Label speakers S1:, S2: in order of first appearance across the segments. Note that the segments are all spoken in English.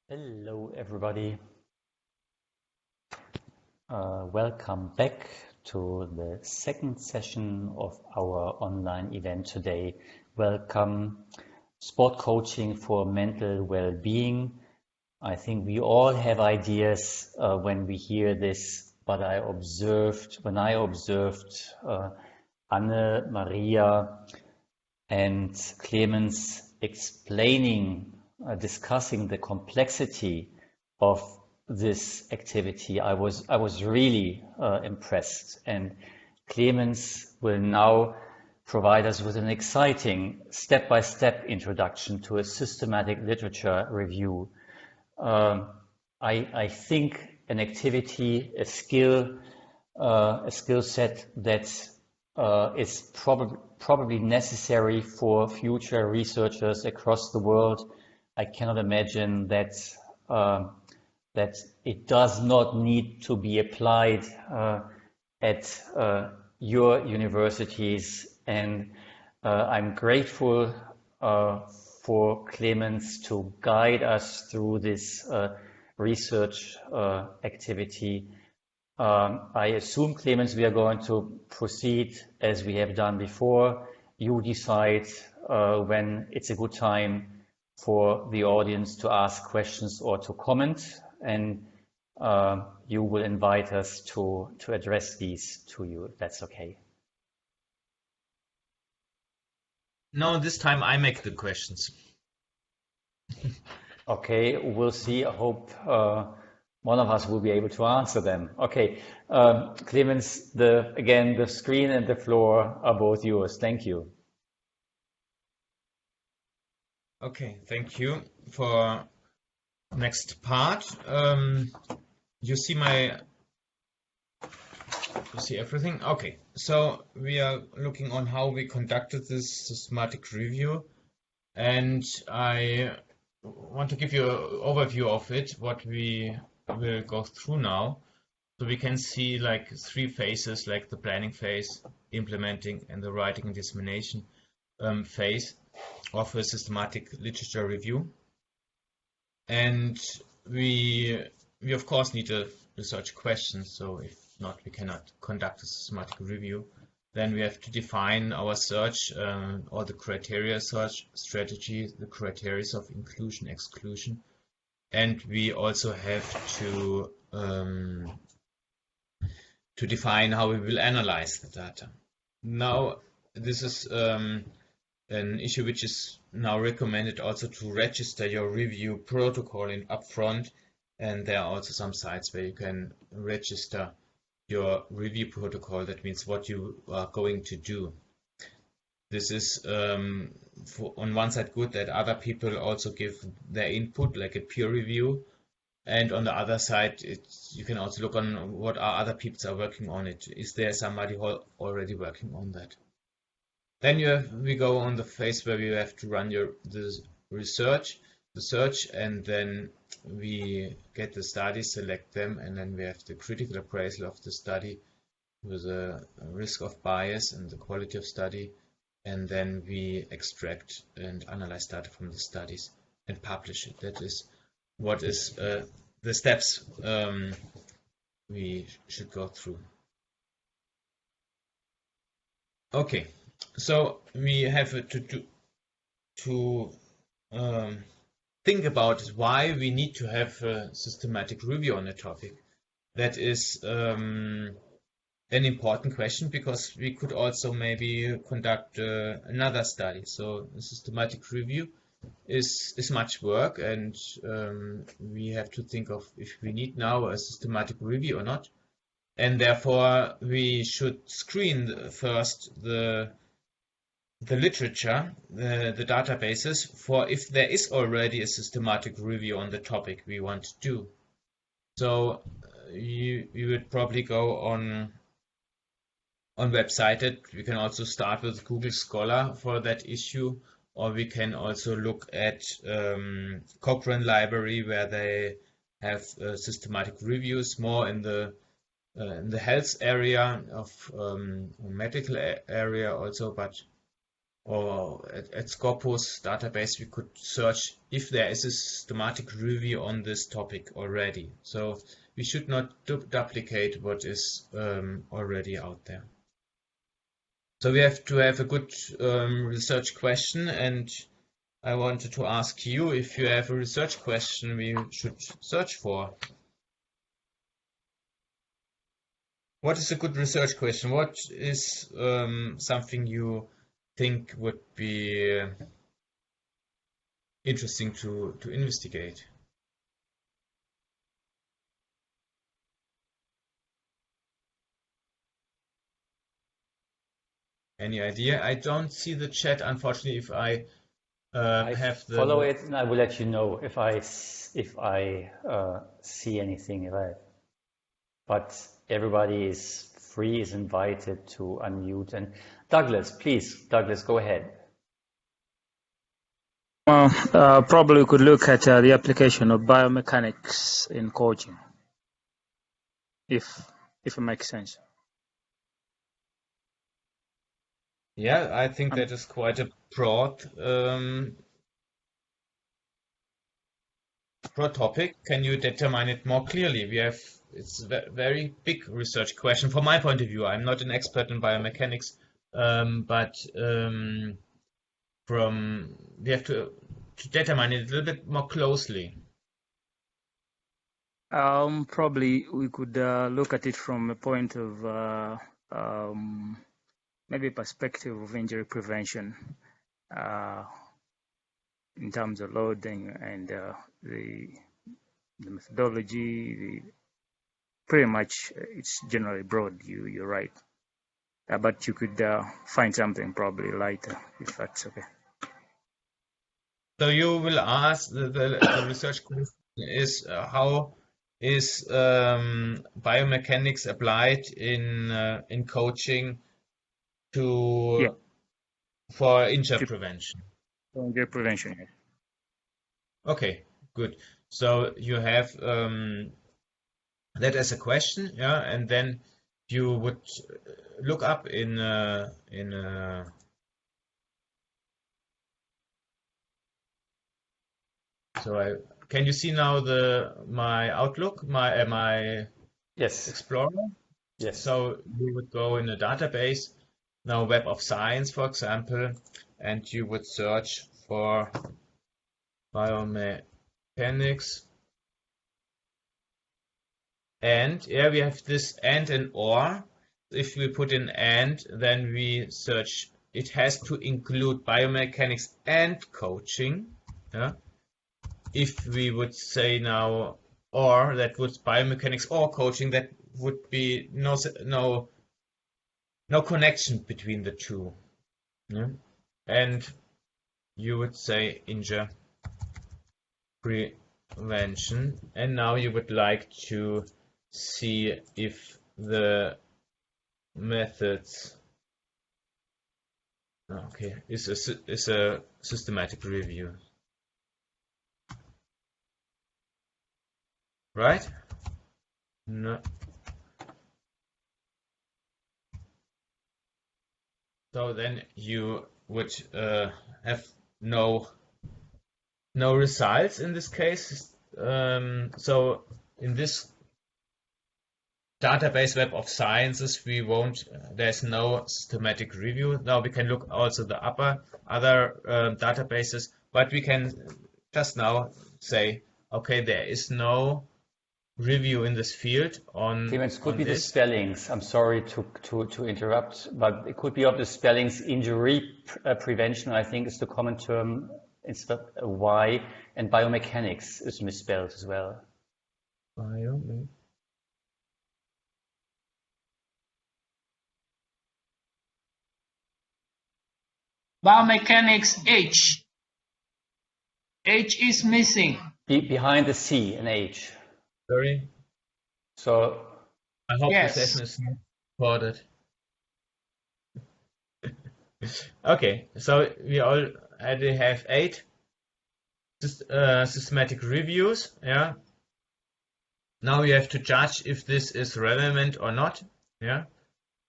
S1: Hello, everybody. Welcome back to the second session of our online event today. Welcome, Sport Coaching for Mental Well-Being. I think we all have ideas when we hear this, but when I observed Anne, Maria, and Clemens explaining, discussing the complexity of this activity, I was really impressed. And Clemens will now provide us with an exciting step-by-step introduction to a systematic literature review. I think an activity, a skill set that is probably necessary for future researchers across the world. I cannot imagine that it does not need to be applied at your universities, and I'm grateful for Clemens to guide us through this research activity. I assume, Clemens, we are going to proceed as we have done before. You decide when it's a good time for the audience to ask questions or to comment, and you will invite us to address these to you, if that's okay.
S2: No, this time I make the questions.
S1: Okay, we'll see. I hope one of us will be able to answer them. Okay, Clemens, again, the screen and the floor are both yours. Thank you.
S2: Okay, thank you for next part. You see everything? Okay, so we are looking on how we conducted this systematic review, and I want to give you an overview of it, what we will go through now. So we can see like three phases, like the planning phase, implementing, and the writing and dissemination phase of a systematic literature review. And we of course need a research question, so if not, we cannot conduct a systematic review. Then we have to define our search or the criteria search strategy, the criteria of inclusion, exclusion, and we also have to define how we will analyze the data. Now, this is an issue which is now recommended also to register your review protocol in upfront, and there are also some sites where you can register your review protocol. That means what you are going to do. This is on one side good that other people also give their input, like a peer review, and on the other side you can also look on what are other people are working on it. Is there somebody already working on that? Then we go on the phase where we have to run the search, and then we get the studies, select them, and then we have the critical appraisal of the study with the risk of bias and the quality of study, and then we extract and analyze data from the studies and publish it. That is what is the steps we should go through. Okay, so we have to think about why we need to have a systematic review on a topic. That is an important question, because we could also maybe conduct another study. So a systematic review is much work, and we have to think of if we need now a systematic review or not. And therefore we should screen first the literature, the databases, for if there is already a systematic review on the topic we want to do. So you would probably go on website. We can also start with Google Scholar for that issue, or we can also look at Cochrane Library, where they have systematic reviews more in the health area of medical area also, but or at Scopus database, we could search if there is a systematic review on this topic already. So we should not duplicate what is already out there. So we have to have a good research question, and I wanted to ask you if you have a research question we should search for. What is a good research question? What is something you think would be interesting to investigate? Any idea? I don't see the chat, unfortunately. If I have
S1: follow
S2: the
S1: it, and I will let you know if I see anything. But everybody is free, is invited to unmute. And Douglas, please, Douglas, go ahead.
S3: Probably we could look at the application of biomechanics in coaching, if it makes sense.
S2: Yeah, I think that is quite a broad topic. Can you determine it more clearly? It's a very big research question from my point of view. I'm not an expert in biomechanics, but we have to determine it a little bit more closely.
S3: Probably we could look at it from a point of maybe perspective of injury prevention in terms of loading and the methodology. Pretty much it's generally broad. You're right, but you could find something probably lighter if that's okay.
S2: So you will ask the research question is how is biomechanics applied in coaching for injury prevention?
S3: For injury prevention, yes.
S2: Okay, good. So you have that as a question, yeah, and then you would look up in so can you see now my Outlook, my
S1: Yes.
S2: Explorer?
S1: Yes.
S2: So you would go in a database, now Web of Science, for example, and you would search for biomechanics. And here we have this and or. If we put in and, then we search. It has to include biomechanics and coaching. Yeah? If we would say now or, that would biomechanics or coaching, that would be no connection between the two. Yeah? And you would say injury prevention, and now you would like to see if the methods is a systematic review, right? No. So then you would have no results in this case. So in this database Web of Sciences, there's no systematic review. Now we can look also the other databases, but we can just now say, okay, there is no review in this field on
S1: Clemens, could be
S2: this.
S1: the spellings. I'm sorry to interrupt, but it could be of the spellings. Injury prevention, I think, is the common term instead of Y, and biomechanics is misspelled as well.
S4: Biomechanics H. H is missing.
S1: Behind the C, an H.
S2: Sorry.
S1: So
S2: I hope the session is recorded. Okay, so we already have 8 systematic reviews. Yeah. Now we have to judge if this is relevant or not. Yeah.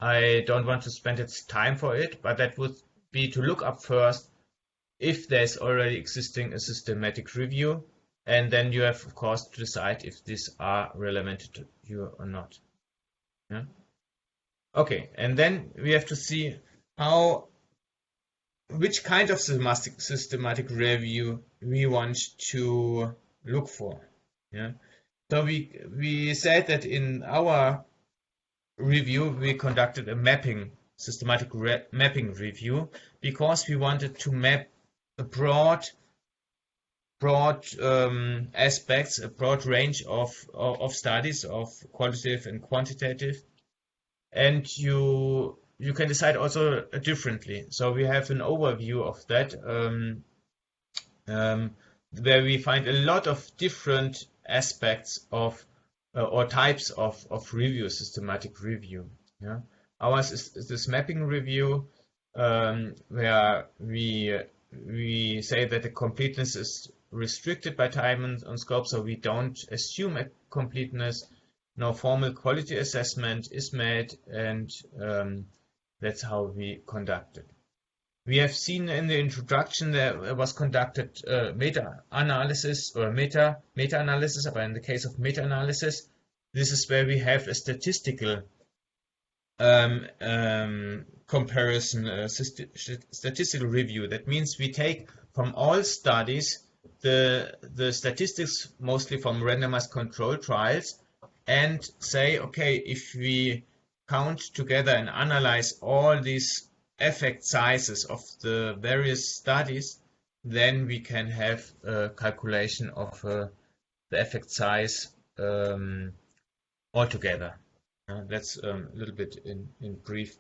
S2: I don't want to spend its time for it, but that would be to look up first if there's already existing a systematic review, and then you have, of course, to decide if these are relevant to you or not. Yeah? Okay, and then we have to see which kind of systematic review we want to look for. Yeah? So we said that in our review we conducted a systematic mapping review, because we wanted to map a broad aspects, a broad range of studies, of qualitative and quantitative, and you can decide also differently. So we have an overview of that, where we find a lot of different aspects of or types of review, systematic review. Yeah? Ours is this mapping review, where we say that the completeness is restricted by time and scope, so we don't assume a completeness. No formal quality assessment is made, and that's how we conduct it. We have seen in the introduction there was conducted meta-analysis or meta-analysis, but in the case of meta-analysis, this is where we have a statistical comparison, statistical review. That means we take from all studies the statistics, mostly from randomized control trials, and say, okay, if we count together and analyze all these effect sizes of the various studies, then we can have a calculation of the effect size altogether. Let's a little bit in brief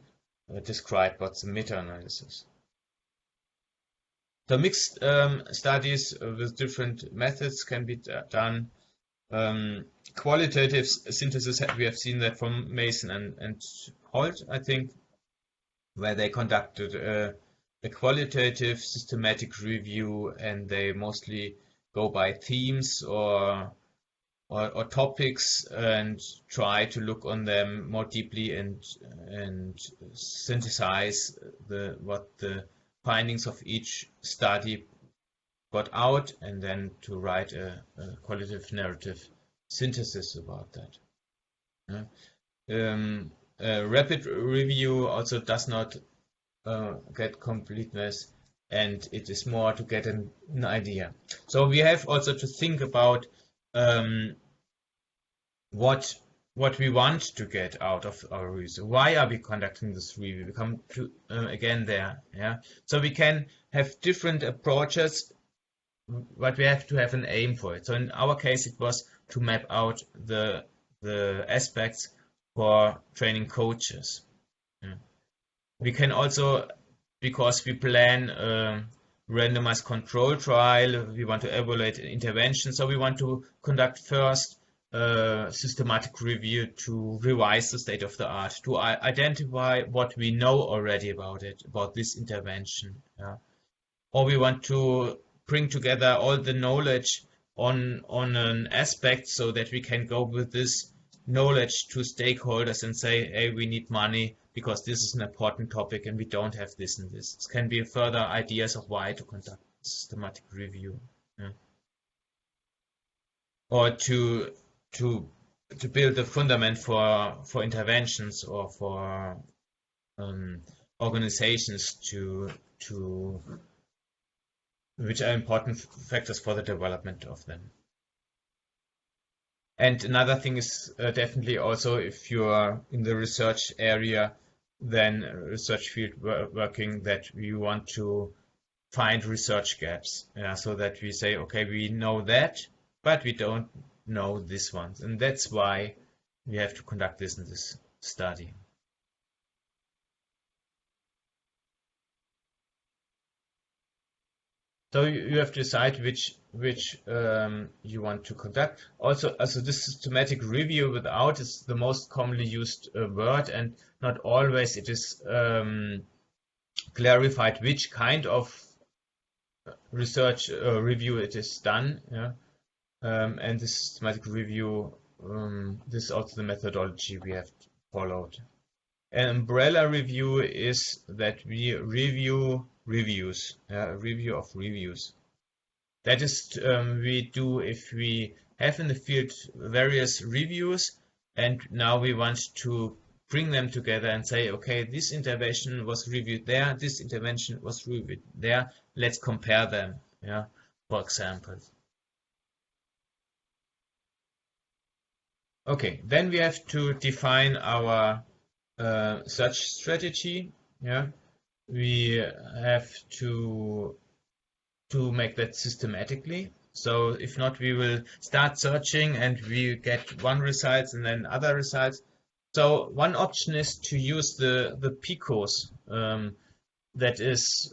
S2: describe what's the meta-analysis. So mixed studies with different methods can be done. Qualitative synthesis, we have seen that from Mason and Holt, I think, where they conducted a qualitative systematic review, and they mostly go by themes or topics and try to look on them more deeply and synthesize what the findings of each study got out, and then to write a qualitative narrative synthesis about that. A rapid review also does not get completeness, and it is more to get an idea. So we have also to think about what we want to get out of our review. Why are we conducting this review? We come to again there. Yeah. So we can have different approaches, but we have to have an aim for it. So in our case, it was to map out the aspects for training coaches. Yeah. We can also, because we plan a randomized control trial, we want to evaluate intervention, so we want to conduct first a systematic review to revise the state of the art, to identify what we know already about this intervention. Yeah. Or we want to bring together all the knowledge on an aspect so that we can go with this knowledge to stakeholders and say, hey, we need money because this is an important topic and we don't have this and this. This can be further ideas of why to conduct systematic review. Yeah. Or to build the fundament for interventions or for organizations which are important factors for the development of them. And another thing is definitely also, if you are in the research area, then research field working, that we want to find research gaps. Yeah, so that we say, okay, we know that, but we don't know this one. And that's why we have to conduct this in this study. So you have to decide which you want to conduct. Also, this systematic review without is the most commonly used word, and not always it is clarified which kind of research review it is done. Yeah? And this systematic review, this is also the methodology we have followed. An umbrella review is that we review reviews, a review of reviews. That is, we do if we have in the field various reviews, and now we want to bring them together and say, okay, this intervention was reviewed there, this intervention was reviewed there, let's compare them, yeah, for example. Okay, then we have to define our search strategy. Yeah, we have to make that systematically. So if not, we will start searching and we get one result and then other results. So one option is to use the PICOs. That is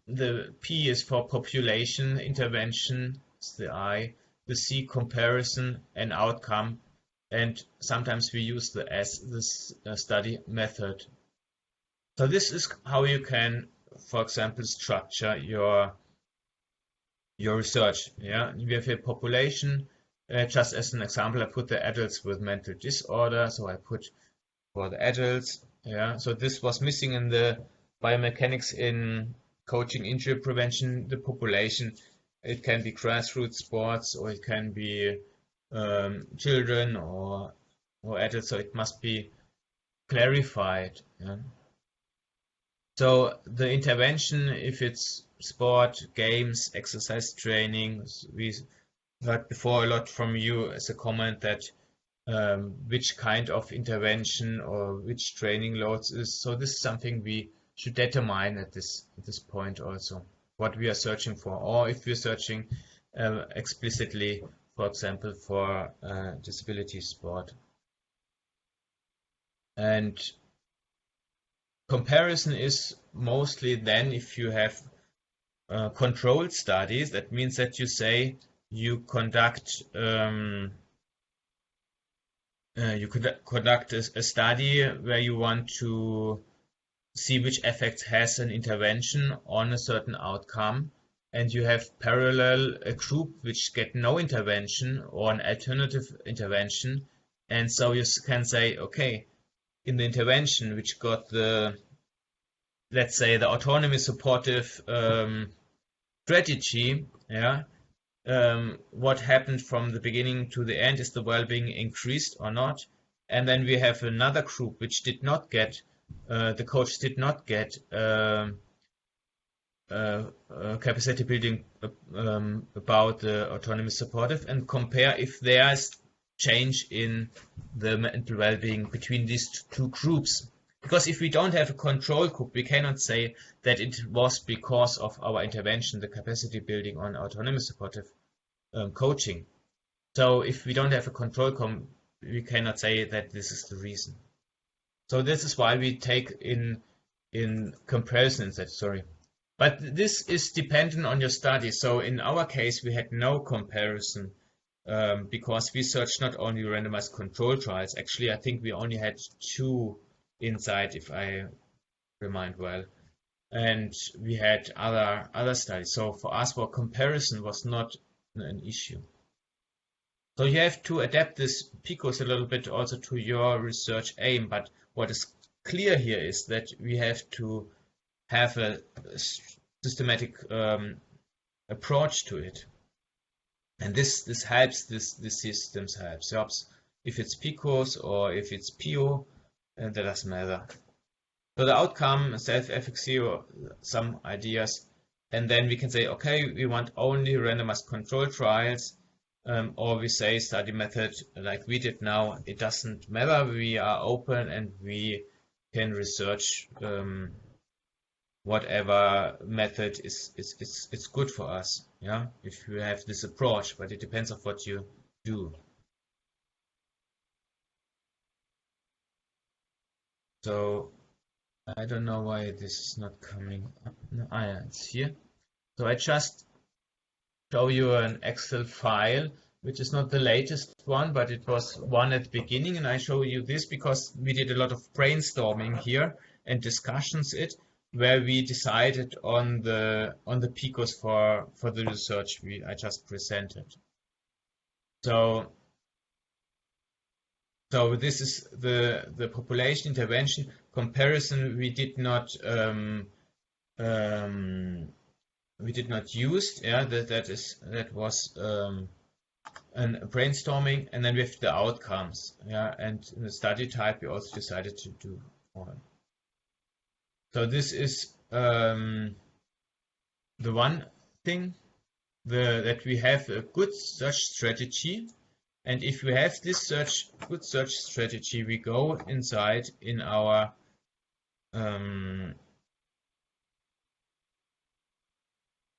S2: the P is for population, intervention, it's the I, the C comparison and outcome, and sometimes we use the S, this study method. So this is how you can, for example, structure your research. Yeah, we have a population. Just as an example, I put the adults with mental disorder. So I put for the adults. Yeah, so this was missing in the biomechanics in coaching injury prevention. The population. It can be grassroots sports, or it can be children or adults. So it must be clarified. Yeah? So the intervention, if it's sport, games, exercise training, we heard before a lot from you as a comment that which kind of intervention or which training loads is. So this is something we should determine at this point also, what we are searching for, or if we're searching explicitly, for example, for disability sport. And comparison is mostly then if you have controlled studies. That means that you say you conduct a study where you want to see which effect has an intervention on a certain outcome, and you have parallel a group which get no intervention or an alternative intervention, and so you can say, okay, in the intervention which got the, let's say, the autonomy supportive strategy, yeah, what happened from the beginning to the end, is the well-being increased or not? And then we have another group which did not get, the coach did not get capacity building about the autonomy supportive, and compare if there is change in the mental well-being between these two groups. Because if we don't have a control group, we cannot say that it was because of our intervention, the capacity building on autonomy supportive coaching. So if we don't have a control group, we cannot say that this is the reason. So this is why we take in comparisons that, sorry. But this is dependent on your study. So in our case, we had no comparison because we searched not only randomized control trials. Actually, I think we only had 2 inside, if I remind well. And we had other studies. So for us, for comparison was not an issue. So you have to adapt this PICOS a little bit also to your research aim. But what is clear here is that we have to have a systematic approach to it. And this helps, this systems helps. If it's PICOS or if it's PO, that doesn't matter. So the outcome, self-efficacy, or some ideas, and then we can say, okay, we want only randomized control trials, or we say study method like we did now. It doesn't matter. We are open and we can research whatever method is good for us. Yeah, if you have this approach, but it depends on what you do. So I don't know why this is not coming up. No, yeah, it's here. So I just show you an Excel file, which is not the latest one, but it was one at the beginning. And I show you this because we did a lot of brainstorming here and discussions where we decided on the PICOS for the research I just presented. So So this is the population intervention comparison we did not use. Yeah, that was a brainstorming, and then we have the outcomes. Yeah, and in the study type we also decided to do one. So this is the one thing, that we have a good search strategy. And if we have this good search strategy, we go inside in our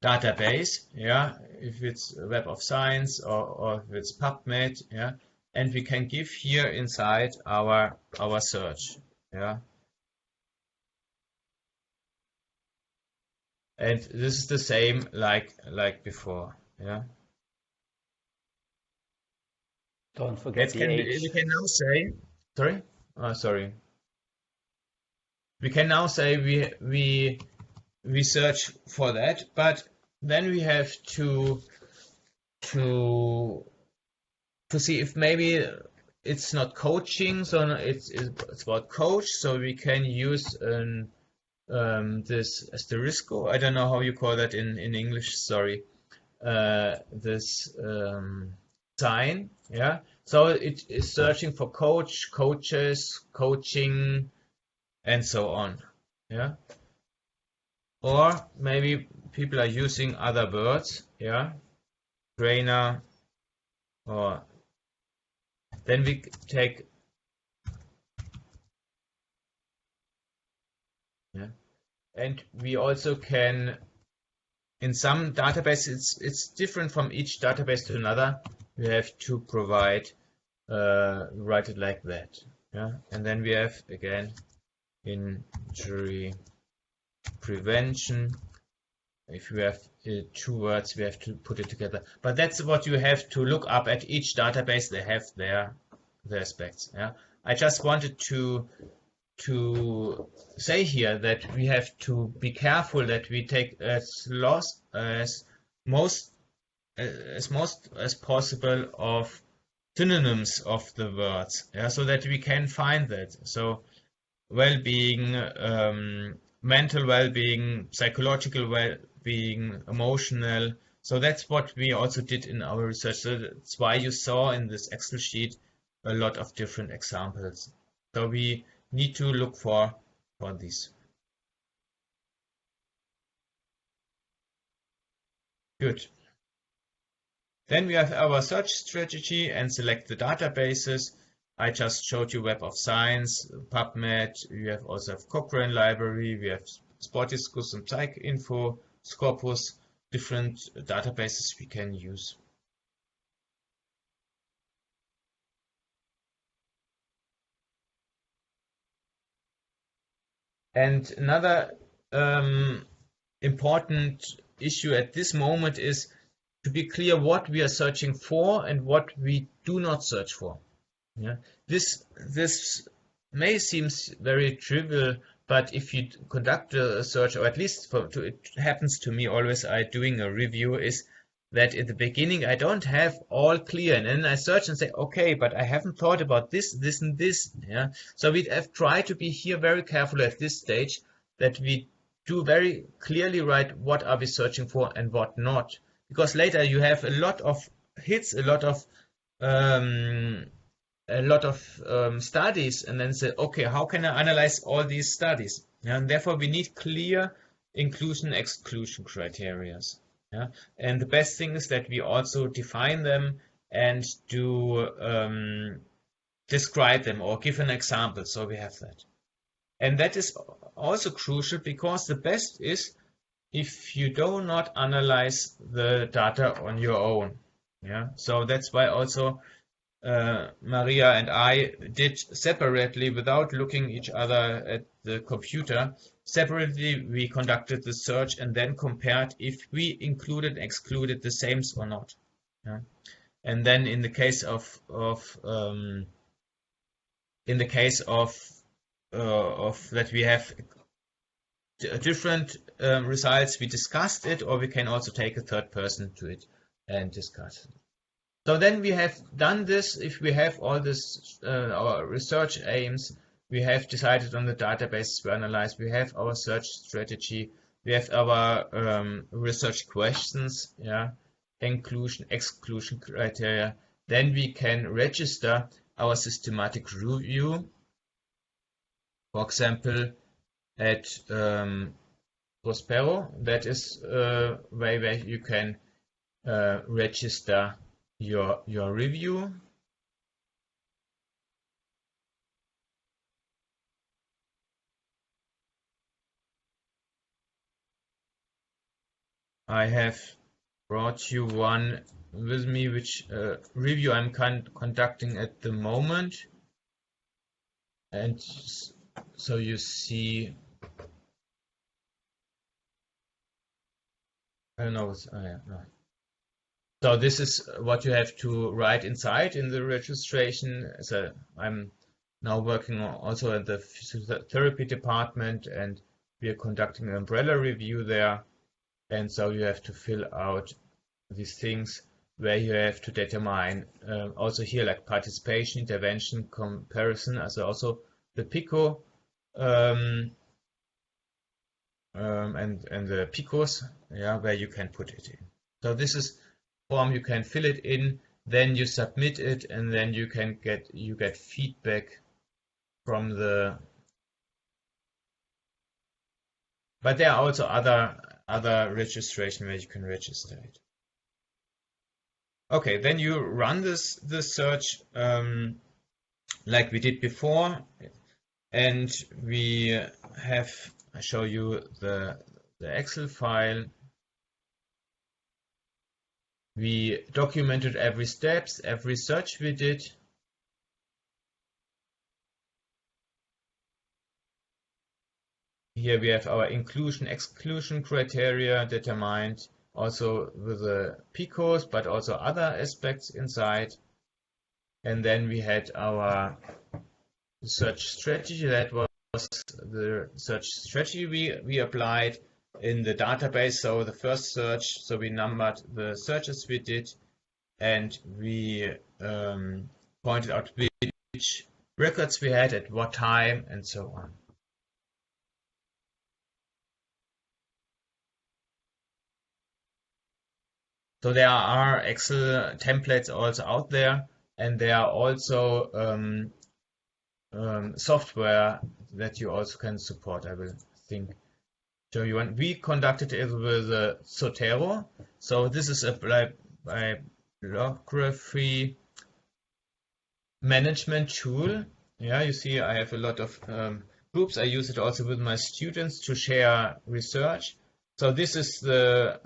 S2: database, yeah, if it's Web of Science or if it's PubMed, yeah, and we can give here inside our search, yeah. And this is the same like before, yeah.
S1: Don't forget the age.
S2: We can now say, sorry? Sorry. We can now say we search for that, but then we have to see if maybe it's not coaching, so it's about coach, so we can use this asterisko. I don't know how you call that in English, sorry. This sign, yeah. So it is searching for coach, coaches, coaching, and so on, yeah. Or maybe people are using other words, yeah, trainer, or then we take, yeah, and we also can, in some databases, it's different from each database to another. We have to provide, write it like that, yeah, and then we have again injury prevention. If you have two words, we have to put it together. But that's what you have to look up at each database. They have their aspects. Yeah, I just wanted to say here that we have to be careful that we take as most as possible of synonyms of the words. Yeah, so that we can find that. So well-being, mental well-being, psychological well-being, emotional. So that's what we also did in our research. So that's why you saw in this Excel sheet a lot of different examples. So we need to look for these. Good. Then we have our search strategy and select the databases. I just showed you Web of Science, PubMed, we also have Cochrane Library, we have Sportiscus and PsycInfo, Scopus, different databases we can use. And another important issue at this moment is to be clear what we are searching for and what we do not search for. Yeah, this may seem very trivial, but if you conduct a search, or at least it happens to me always, doing a review, is that at the beginning I don't have all clear, and then I search and say, okay, but I haven't thought about this, this, and this. Yeah, so we have tried to be here very careful at this stage that we do very clearly write what are we searching for and what not, because later you have a lot of hits, a lot of studies, and then say, okay, how can I analyze all these studies? Yeah, and therefore we need clear inclusion-exclusion criteria. Yeah, and the best thing is that we also define them and do describe them or give an example, so we have that. And that is also crucial, because the best is if you do not analyze the data on your own. Yeah, so that's why also Maria and I did separately, without looking each other at the computer. Separately, we conducted the search and then compared if we included and excluded the same or not. Yeah? And then in the case of that we have different results, we discussed it, or we can also take a third person to it and discuss it. So then we have done this. If we have all this, our research aims, we have decided on the databases we analyze, we have our search strategy, we have our research questions, yeah, inclusion, exclusion criteria. Then we can register our systematic review, for example, at Prospero. That is a way where you can register your review. I have brought you one with me, which review I'm conducting at the moment, and so you see. I don't know. No. So this is what you have to write inside in the registration. So I'm now working also at the physiotherapy department, and we are conducting an umbrella review there. And so you have to fill out these things where you have to determine also here like participation, intervention, comparison, also the PICO and the PICOs, yeah, where you can put it in. So this is form, you can fill it in, then you submit it, and then you can get feedback from the. But there are also other registration where you can register it. Okay, then you run this search like we did before, and we have. I show you the Excel file. We documented every steps, every search we did. Here we have our inclusion, exclusion criteria determined, also with the PICOs, but also other aspects inside. And then we had our search strategy. That was the search strategy we applied in the database. So the first search, so we numbered the searches we did, and we pointed out which records we had at what time and so on. So there are Excel templates also out there, and there are also software that you also can support. I will show you one. We conducted it with Zotero. So this is a bibliography management tool. Yeah, you see I have a lot of groups. I use it also with my students to share research. So this is the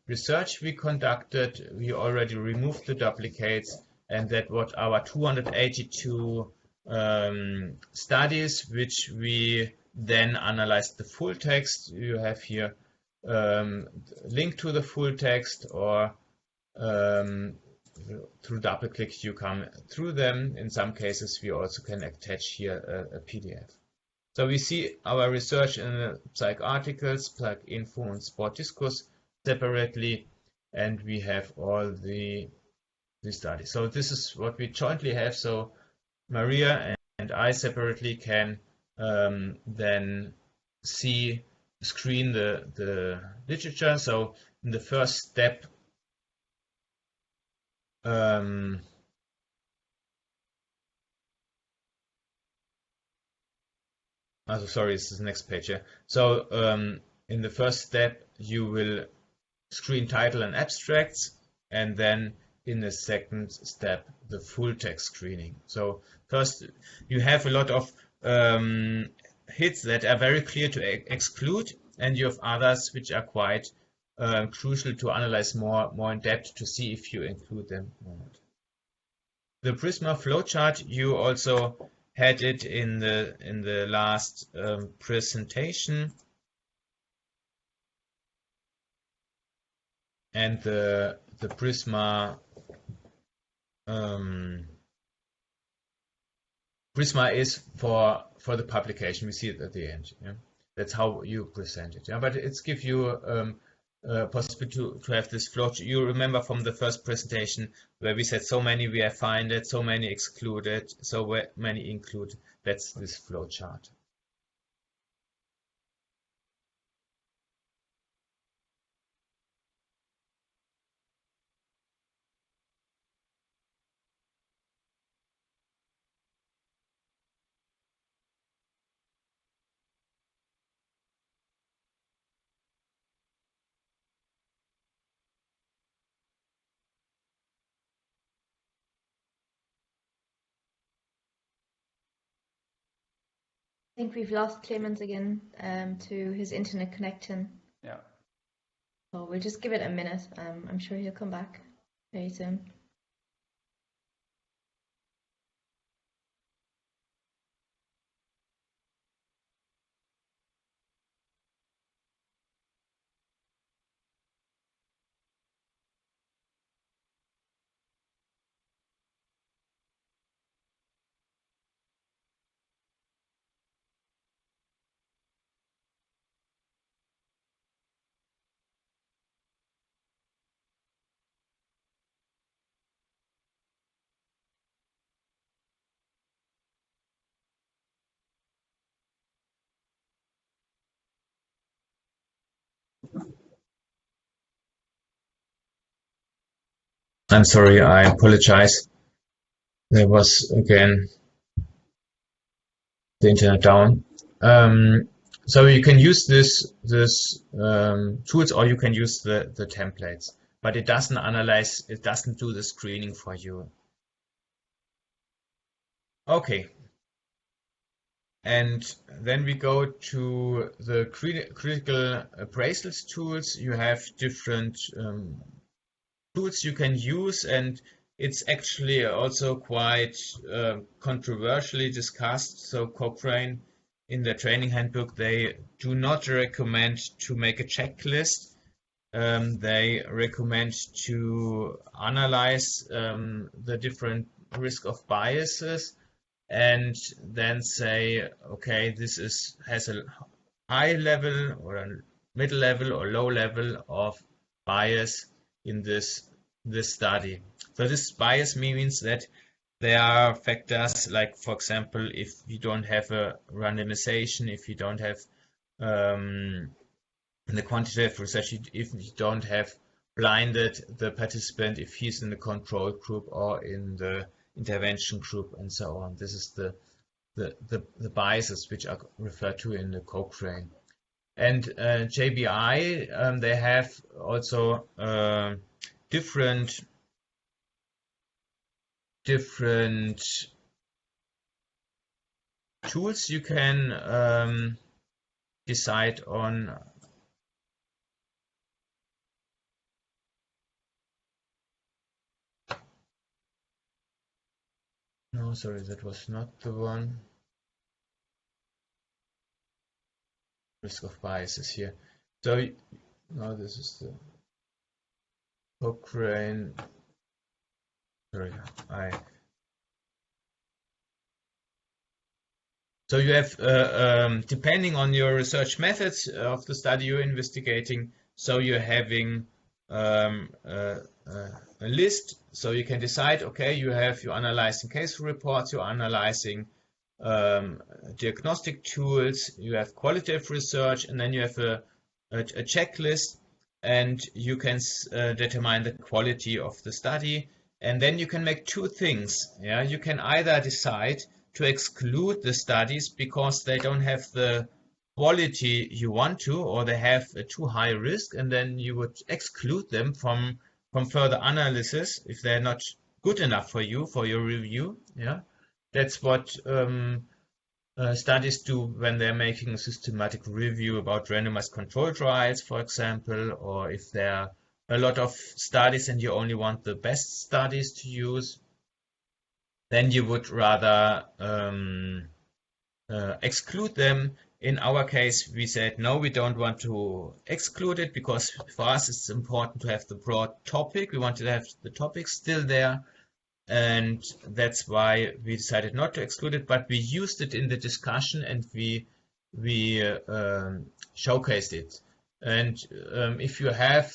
S2: research we conducted. We already removed the duplicates, and that what our 282 studies, which we then analyzed the full text. You have here link to the full text, or through double click you come through them. In some cases we also can attach here a PDF. So we see our research in the Psych articles, Psych info and Sport discourse separately, and we have all the studies. So this is what we jointly have. So Maria and I separately can then screen the literature. So in the first step, sorry, this is the next page. Yeah. So in the first step, you will screen title and abstracts, and then in the second step, the full text screening. So first, you have a lot of hits that are very clear to exclude, and you have others which are quite crucial to analyze more in depth to see if you include them or not. The Prisma flowchart, you also had it in the last presentation, and the Prisma Prisma is for the publication. We see it at the end. Yeah? That's how you present it. Yeah? But it's give you possible to have this flow. You remember from the first presentation where we said so many we have finded, so many excluded, so many included. That's this flow chart.
S5: I think we've lost Clemens again to his internet connection.
S1: Yeah.
S5: So we'll just give it a minute. I'm sure he'll come back very soon.
S2: I'm sorry, I apologize. There was again the internet down. So you can use this tools, or you can use the templates, but it doesn't analyze, it doesn't do the screening for you. Okay. And then we go to the critical appraisals tools. You have different tools you can use, and it's actually also quite controversially discussed. So Cochrane, in their training handbook, they do not recommend to make a checklist. They recommend to analyze the different risk of biases and then say, okay, this has a high level or a middle level or low level of bias in this study. So this bias means that there are factors like, for example, if you don't have a randomization, if you don't have in the quantitative research, if you don't have blinded the participant, if he's in the control group or in the intervention group and so on. This is the biases which are referred to in the Cochrane. And JBI, they have also different tools you can decide on. No, sorry, that was not the one. Risk of biases here. So now this is the Cochrane. Sorry, So you have, depending on your research methods of the study you're investigating, so you're having a list. So you can decide, okay, you're analyzing case reports, you're analyzing diagnostic tools, you have qualitative research, and then you have a checklist, and you can determine the quality of the study. And then you can make two things. Yeah, you can either decide to exclude the studies because they don't have the quality you want to, or they have a too high risk, and then you would exclude them from further analysis if they're not good enough for you, for your review. Yeah, that's what studies do when they're making a systematic review about randomized control trials, for example, or if there are a lot of studies and you only want the best studies to use, then you would rather exclude them. In our case, we said, no, we don't want to exclude it because for us it's important to have the broad topic. We want to have the topic still there. And that's why we decided not to exclude it, but we used it in the discussion and we showcased it. And if you have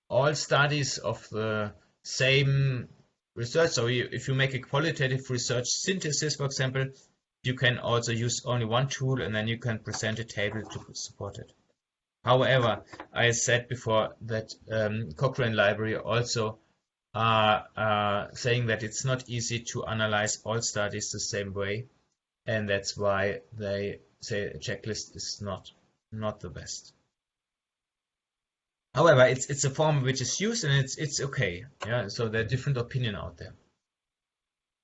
S2: all studies of the same research, so if you make a qualitative research synthesis, for example, you can also use only one tool and then you can present a table to support it. However, I said before that Cochrane Library also are saying that it's not easy to analyze all studies the same way, and that's why they say a checklist is not the best. However, it's a form which is used and it's okay. Yeah, so there are different opinions out there.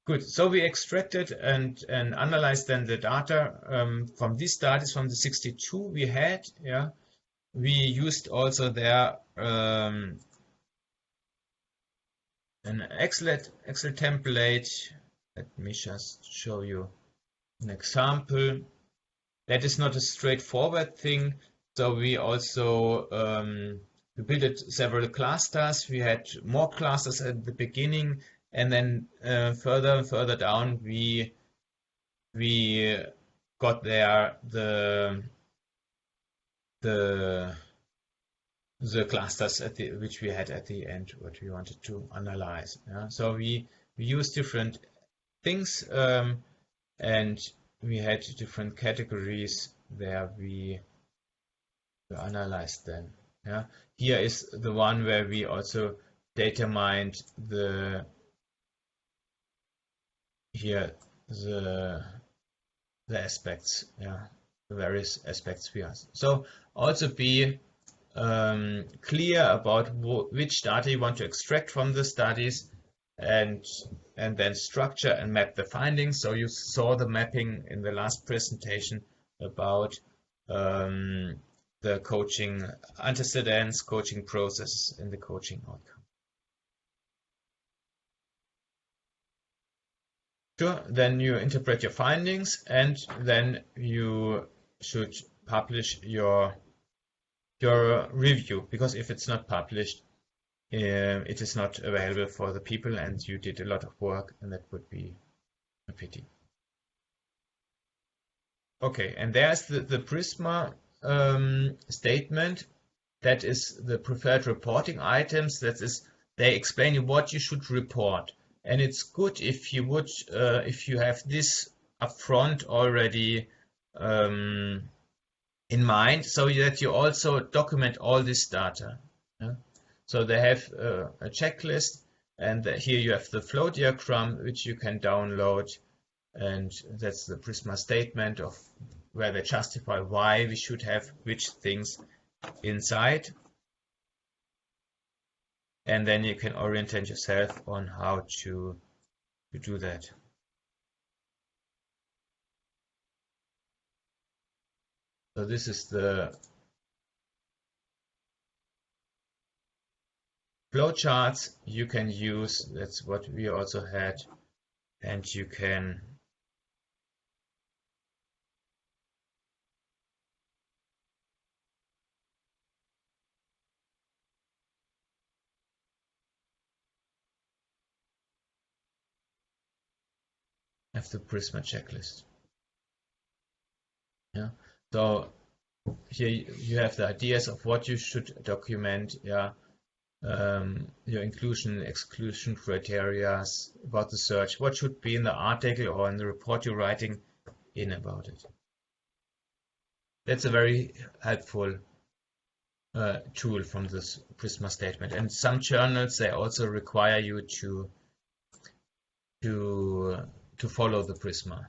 S2: Good. So we extracted and analyzed then the data from these studies from the 62 we had. Yeah, we used also there an Excel template. Let me just show you an example. That is not a straightforward thing. So we also we built several clusters. We had more clusters at the beginning, and then further and further down we got there the clusters which we had at the end, what we wanted to analyze. Yeah? So we used different things, and we had different categories there we analyzed then. Yeah? Here is the one where we also data mined the aspects, yeah, the various aspects we have. So also be clear about which data you want to extract from the studies, and then structure and map the findings. So you saw the mapping in the last presentation about the coaching antecedents, coaching process, and the coaching outcome. Sure, then you interpret your findings, and then you should publish your review, because if it's not published, it is not available for the people, and you did a lot of work, and that would be a pity. Okay, and there's the Prisma statement. That is the preferred reporting items. That is, they explain you what you should report, and it's good if you would if you have this upfront already in mind, so that you also document all this data. Yeah? So they have a checklist, and here you have the flow diagram which you can download, and that's the Prisma statement of where they justify why we should have which things inside. And then you can orientate yourself on how to do that. So this is the flowcharts you can use. That's what we also had, and you can have the Prisma checklist. Yeah. So here you have the ideas of what you should document. Yeah. Your inclusion, exclusion criteria about the search. What should be in the article or in the report you're writing in about it. That's a very helpful tool from this Prisma statement. And some journals, they also require you to follow the Prisma.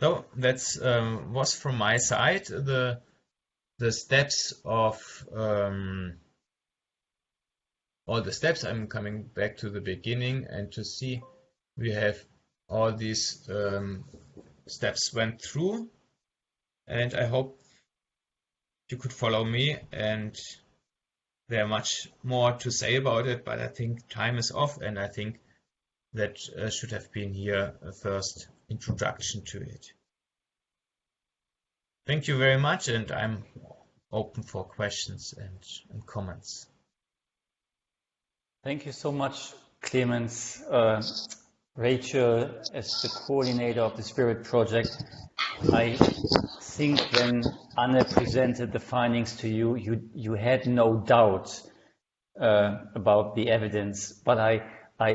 S2: So that's was from my side the steps of all the steps. I'm coming back to the beginning and to see we have all these steps went through, and I hope you could follow me, and there are much more to say about it, but I think time is off, and I think that should have been here a first introduction to it. Thank you very much, and I'm open for questions and comments.
S1: Thank you so much, Clemens. Rachel, as the coordinator of the Spirit Project, I think when Anne presented the findings to you, you had no doubt about the evidence, but